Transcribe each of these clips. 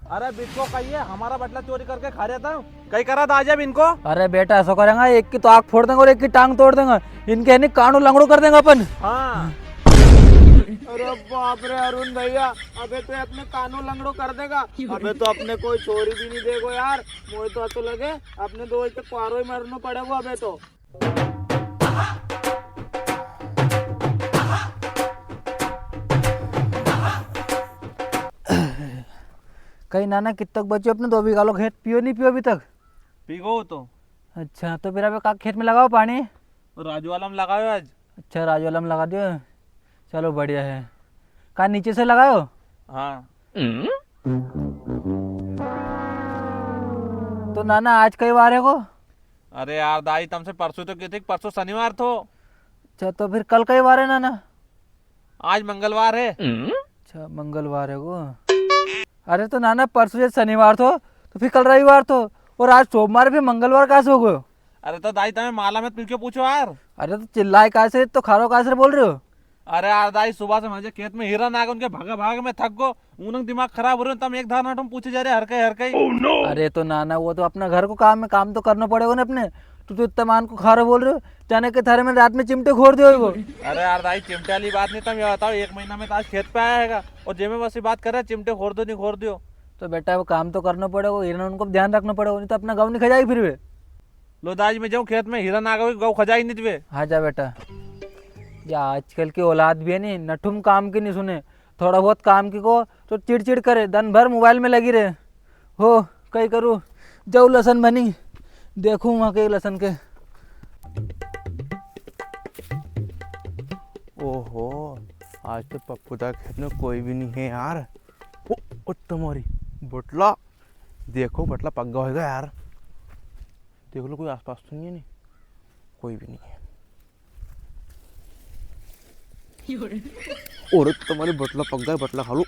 अरे बिनको कहिए हमारा बटला चोरी करके खा रहा था, कहीं करा था आज इनको। अरे बेटा ऐसा करेंगे, एक की तो आँख फोड़ देंगे और एक की टांग तोड़ देंगे, इनके है नहीं कानू लंगड़ू कर देंगे अपन। हाँ। अरे बाप रे अरुण भैया, अबे तो अपने कानू लंगड़ो कर देगा। अबे तो अपने कोई चोरी भी नहीं देगो यार। मुझे तो अच्छा लगे अपने दो के पारो ही मरना पड़ेगा अबे तो। कहीं नाना कित तक बचे अपने 2 बीघा लो खेत, पियो नहीं पियो अभी तक? पीगो तो अच्छा तो फिर अबे का खेत में लगाओ पानी? राजू वाला में लगाओ आज। अच्छा राजवाला में लगा दियो, चलो बढ़िया है। कहाँ नीचे से लगाओ? हाँ। तो नाना आज कई बार है को? अरे यार दाई तुमसे परसों तो की थी, परसों शनिवार तो। अच्छा तो फिर कल कई बार है नाना? आज मंगलवार है। अच्छा मंगलवार है को। अरे तो नाना परसों जैसे शनिवार तो फिर कल रविवार तो, और आज सोमवार फिर मंगलवार कहाँ से हो गए? अरे तो दाई तुम्हें माला में क्यों पूछो यार। अरे तो चिल्लाए कहाँ से, तो खारो कहाँ से बोल रहे हो? अरे यार दाई सुबह से मुझे खेत में हिरन आ गए, उनके भागा भाग में थक गो, उनका दिमाग खराब हो रहे, तुम एक धारणा तुम पूछे जा रहे हर कहीं। Oh, no! अरे तो नाना वो तो अपना घर को काम में काम तो करना पड़ेगा ना अपने। तो इतना मान को खारो बोल रहे हो, जाने के थारे में रात में चिमटे खोर दियो वो। अरे यार दाई चिमटे वाली बात नहीं, तुम ये बताओ 1 महीना में तो आज खेत पे आया है और जेमे बस बात कर रहे चिमटे खोर दो नहीं खोर दियो। तो बेटा वो काम तो करना पड़ेगा, हिरन उनको ध्यान रखना पड़ेगा, नहीं तो अपना गाँव नहीं खा जाएगी फिर वे। लो दाई में जाऊँ खेत में हिरन आ गए, गौ खजाई नहीं थे। हाँ जा बेटा। या आजकल की औलाद भी है नहीं, नठुम काम की नहीं सुने, थोड़ा बहुत काम की को तो चिड़चिड़ करे, दिन भर मोबाइल में लगी रहे हो। कहीं करूँ जाऊ लसन बनी, देखूँ वहाँ के लसन के। ओहो आज तो पप्पू दा खेत में कोई भी नहीं है यार। ओ तुम्हारी बटला देखो, बटला पग्गा होगा यार। देख लो कोई आसपास तो नहीं है, नहीं कोई भी नहीं है। और तुम्हारी बटला पग्गा है, बटला खा लो।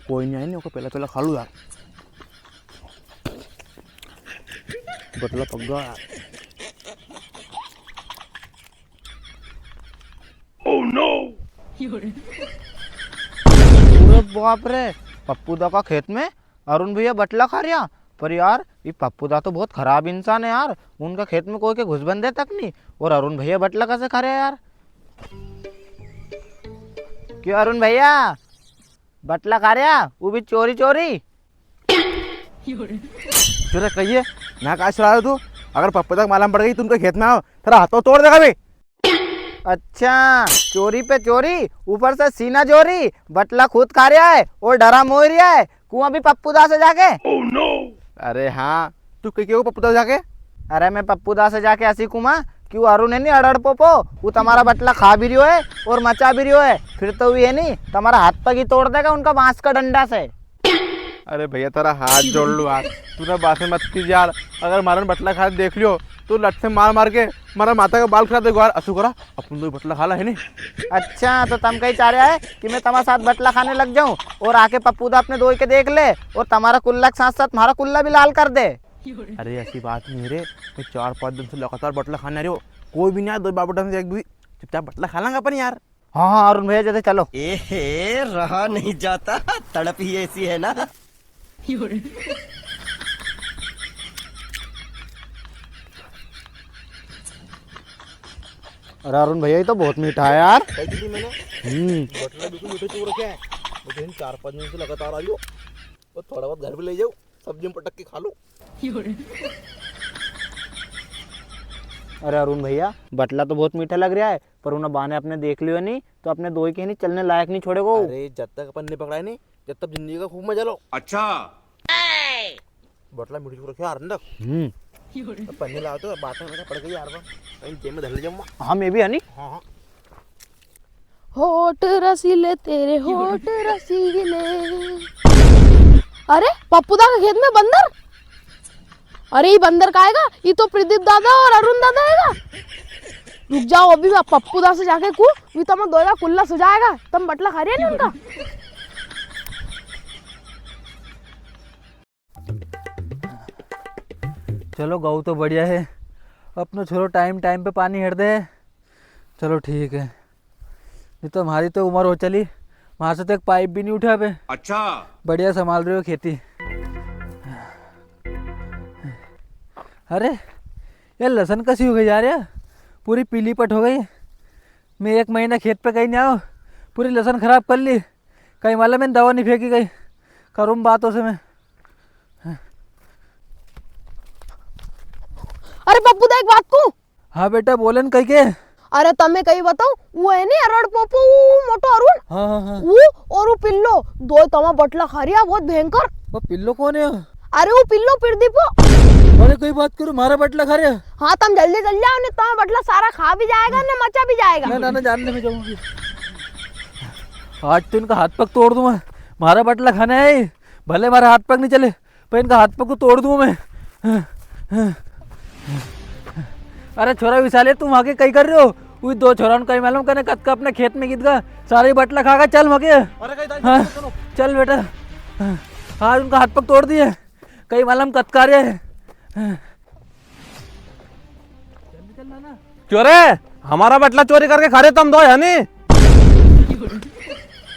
कोई नहीं आई नहीं, पहला पहला खा लो यार, बटला पग्गा यार। Oh no! अरे बाप रे, पप्पू दा का खेत में अरुण भैया बटला खा रहा। पर यार ये पप्पू दा तो बहुत खराब इंसान है यार, उनका खेत में कोई के घुस बंदे तक नहीं, और अरुण भैया बटला कैसे खा रहे यार? क्यों अरुण भैया बटला खा रहा, वो भी चोरी चोरी? चुरे कहिए मैं कहा चला तू, अगर पप्पू तक मालूम पड़ गई तुमके खेत में आओ तेरा हाथों तोड़ देगा भी। अच्छा चोरी पे चोरी, ऊपर से सीना चोरी, बटला खुद खा रहा है और डरा मोह रहा है, कुआं भी पप्पू दा से जाके। oh, no! अरे हाँ तू कही क्यों पप्पू तक जाके? अरे मैं पप्पू दा से जाके ऐसी कुमा क्यों, अरुण है नहीं अड़ड़ पोपो, वो तुम्हारा बटला खा भी रियो है और मचा भी रियो है, फिर तो ये नहीं तुम्हारा हाथ पग ही तोड़ देगा उनका बांस का डंडा से। अरे भैया तेरा हाथ जोड़ लू यार, तूने बात में मत की यार। अगर मारन बटला खा देख लियो तो लट से मार मार के मारा माता का बाल खा देगा यार। असू करा अपन तो बटला खा ला है नहीं। अच्छा तो तुम कहीं चाह रहा है कि मैं तुम्हारे साथ बटला खाने लग जाऊं और आके पप्पू दा अपने दो के देख ले और तुम्हारा कुल्ला के साथ साथ तुम्हारा कुल्ला भी लाल कर दे? अरे ऐसी बात नहीं रे, मैं 4-5 दिन से लगातार बटला खाने रही हो, कोई भी नहीं आया, 2 बाबू से एक भी चुपचाप बटला खा लेंगे अपन यार। हाँ हाँ अरुण भैया जैसे चलो। ए रहा नहीं जाता, तड़प ही ऐसी है ना। अरे अरुण भैया ये तो बहुत मीठा है यार। बटला बिल्कुल मीठे चूर रखे हैं, मुझे 4-5 दिन से लगातार आई हो, और थोड़ा बहुत घर पे ले जाओ, सब्जी में पटक के खा लो। अरे अरुण भैया बटला तो बहुत मीठा लग रहा है, पर उन्हें बाने अपने देख लियो नहीं तो अपने दो के नहीं चलने लायक नहीं छोड़ेगो। अरे जब तक अपन ने पकड़ा नहीं जब तक जिंदगी का खूब मजा लो। अच्छा बटला मीठी चूर रखे यार अंदर। अब पन्ने लाओ तो बात में पड़ गई यार, कहीं जेब में धर ले जाऊंगा। हाँ मैं भी है नहीं। हाँ हाँ होठ रसीले तेरे होठ रसीले। अरे पप्पू दा के खेत में बंदर। अरे ये बंदर का आएगा, ये तो प्रदीप दादा और अरुण दादा आएगा। रुक जाओ अभी मैं पप्पू दा से जाके कू, ये तो मैं दो का कुल्ला सुझाएगा, तुम बटला खा रही है नहीं उनका। चलो गऊ तो बढ़िया है, अपना छोरो टाइम टाइम पे पानी हिड़ दे, चलो ठीक है। नहीं तो हमारी तो उम्र हो चली, वहां से तो एक पाइप भी नहीं उठा पे। अच्छा बढ़िया संभाल रहे हो खेती। अरे ये लहसुन कैसी हो गई यार, यार पूरी पीली पट हो गई। मैं 1 महीना खेत पे कहीं नहीं आया, पूरी लहसुन खराब कर ली। कहीं मालूम मैंने दवा नहीं फेंकी गई। करूँ बातों से मैं। अरे पप्पू दा एक बात कहूं? हाँ बेटा बोले न कही के। अरे तमे कहीं बताओ, वो है नहीं अरड़ पोपो मोटो अरुण, हाँ हाँ हाँ। वो और वो पिल्लो दो तमा बटला खा रिया बहुत भयंकर। वो पिल्लो कौन है? अरे वो पिल्लो प्रदीपो। अरे कोई बात करो, मारा बटला खा रहे। हाँ तुम जल्दी चल जाओ, नहीं तमा बटला सारा खा भी जाएगा ना मचा भी जाएगा। मैं नाना जानने में जाऊंगी। आज तो इनका हाथ पग तोड़ दूं मैं। मारा बटला खाना है, भले मारा हाथ पग नहीं चले पर इनका हाथ पग को तोड़ दूं मैं। अरे छोरा विशाले तुम आगे कहीं कर रहे हो? वही 2 छोरा कहीं मालूम करने कद का अपने खेत में गीत गा सारे बटला खागा। चल मगे। हाँ चल बेटा। हाँ उनका हाथ पग तोड़ दिए, कहीं मालूम कद का रहे। क्यों रे, हमारा बटला चोरी करके खा रहे तुम दो है नहीं?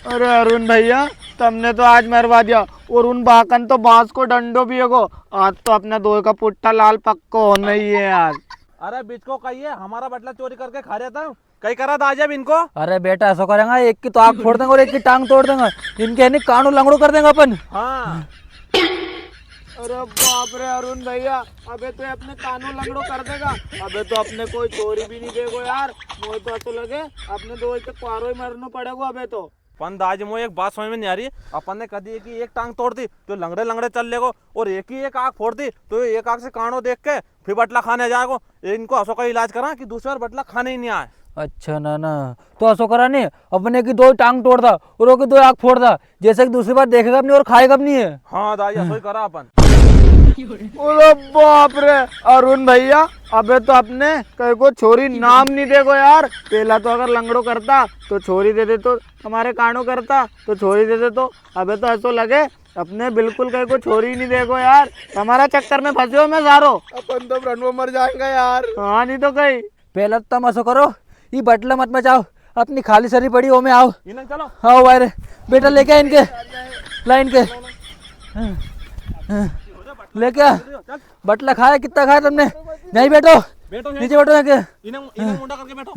अरे अरुण भैया तुमने तो आज मरवा दिया, और उन बाकन तो बांस को डंडो भी होगो। आज तो अपना दो का पुट्टा लाल पक्को होना ही है यार। अरे बीच को कहिए, हमारा बटला चोरी करके खा रहे था, कहीं करा था आज अब इनको। अरे बेटा ऐसा करेंगे, एक की तो आँख फोड़ देंगे और एक की टांग तोड़ देंगे। इनके नहीं कानू लंगड़ो कर देंगे अपन। हाँ अरे बाप रे अरुण भैया, अबे तो अपने कानों लंगड़ो कर देगा। अबे तो अपने कोई चोरी भी नहीं देगो यार। मुझे तो ऐसा लगे अपने दो के क्वारो ही मरना पड़ेगा अबे तो। पन दाज मुझे एक बात समझ में नहीं आ रही। अपन ने कदी की एक टांग तोड़ दी तो लंगड़े लंगड़े चल लेगो, और एक ही एक आँख फोड़ दी तो एक आँख से कानो देख के फिर बटला खाने जाएगो। इनको हंसो का इलाज करा कि दूसरी बार बटला खाने ही नहीं आए। अच्छा नाना तो ऐसा करा नहीं, अपने की 2 टांग तोड़ दा और वो की 2 आँख फोड़ दा, जैसे कि दूसरी बार देखेगा अपनी और खाएगा नहीं है। हाँ दाई ऐसा ही करा अपन। अरे बाप रे अरुण भैया, अबे तो अपने कहीं को छोरी नाम नहीं देगो यार। पहला तो अगर लंगड़ो करता तो छोरी दे दे, तो हमारे कानो करता तो छोरी दे दे। तो अबे तो ऐसा लगे अपने बिल्कुल कहीं को छोरी नहीं देगो यार। हमारा चक्कर में फंसे हो मैं सारो। अपन तो रन में मर जाएंगे यार। हाँ नहीं तो कहीं। पहला तो तुम ऐसा करो, ये बटला मत मचाओ, अपनी खाली सरी पड़ी हो में आओ। इन्हें चलो आओ वायरे बेटा लेके आ इनके, ला इनके लेके आ। बटला खाया कितना खाया तुमने? नहीं बैठो, बैठो नीचे बैठो जाके। इन्हें मुंडा करके बैठो।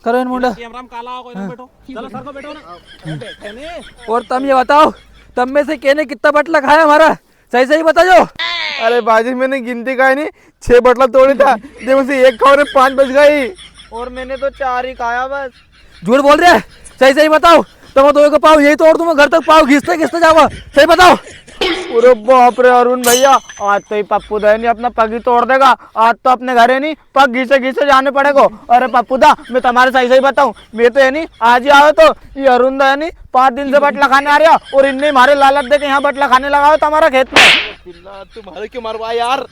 करो इन मुंडा। कैमरा में काला होगा, इन्हें बैठो। चलो सर को बैठो ना। बैठे नहीं। और तुम ये बताओ, तुम में से केने कितना बटला खाया हमारा? सही सही बता जो। अरे बाजी मैंने गिनती का नहीं, 6 बटला तोड़ी था, देखो से 1 खाओ 5 बच गई। और मैंने तो 4 ही खाया बस। झूठ बोल रहे, सही सही बताओ। तुम 2 को पाव यही तोड़ दूंगा, घर तक पाव घिसते घिसते जाओ। सही बताओ। अरे बाप रे अरुण भैया, आज तो ही पप्पू दा नहीं अपना पग ही तोड़ देगा। आज तो अपने घर है नहीं पग घिसे घिसे जाने पड़ेगा। अरे पप्पू दा मैं तुम्हारे सही सही बताऊं, मैं तो है नहीं आज ही आवे तो ये अरुण दा है नहीं 5 दिन से बटला खाने आ रहा, और इनने हमारे लालच दे के यहाँ बटला खाने लगा हो तुम्हारा खेत में। तुम्हारे क्यों मरवा यार।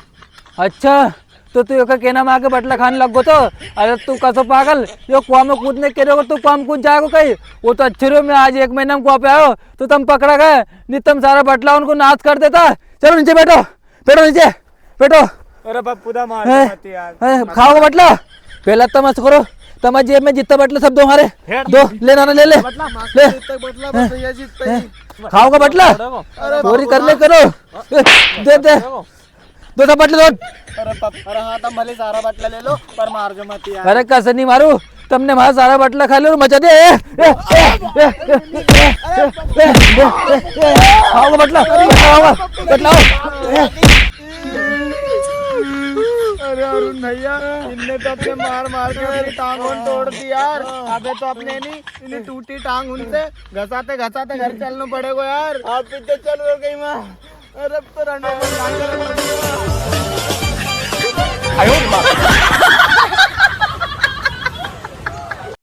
अच्छा तो तू का कहना में आके बटला खाने लग गो तो? अरे तू कसो पागल, यो कुआ में कूदने के रहो तू कुआ में कूद जाएगा कहीं? वो तो अच्छे रहो, मैं आज 1 महीना में कुआ पे आयो तो तुम पकड़ा गए, नहीं तुम सारा बटला उनको नाश कर देता। चलो नीचे बैठो, बैठो नीचे बैठो। अरे पप्पू दा मार मत यार। खाओगे बटला? पहला तुम ऐसा करो, तुम्हारे जेब में जितना बटला सब दो, हमारे दो ले नाना ले ले ले। खाओगे बटला? चोरी कर ले करो, दे दे 2 बटले दो। अरे हाँ तुम भले सारा बटला ले लो पर मार जो मत यार। अरे कैसे नहीं मारू, तुमने हमारा सारा बटला खा लिया और मचा दिया। खाओगे बटला? बटला। अरे अरुण भैया, इनने तो अपने मार मार के अपनी टांग तोड़ दी यार। अबे तो अपने नहीं इन्हें टूटी टांग उनसे घसाते घसाते घर चलना पड़ेगा यार। आप पीछे चल रहे गई माँ। अरे तो रंडे में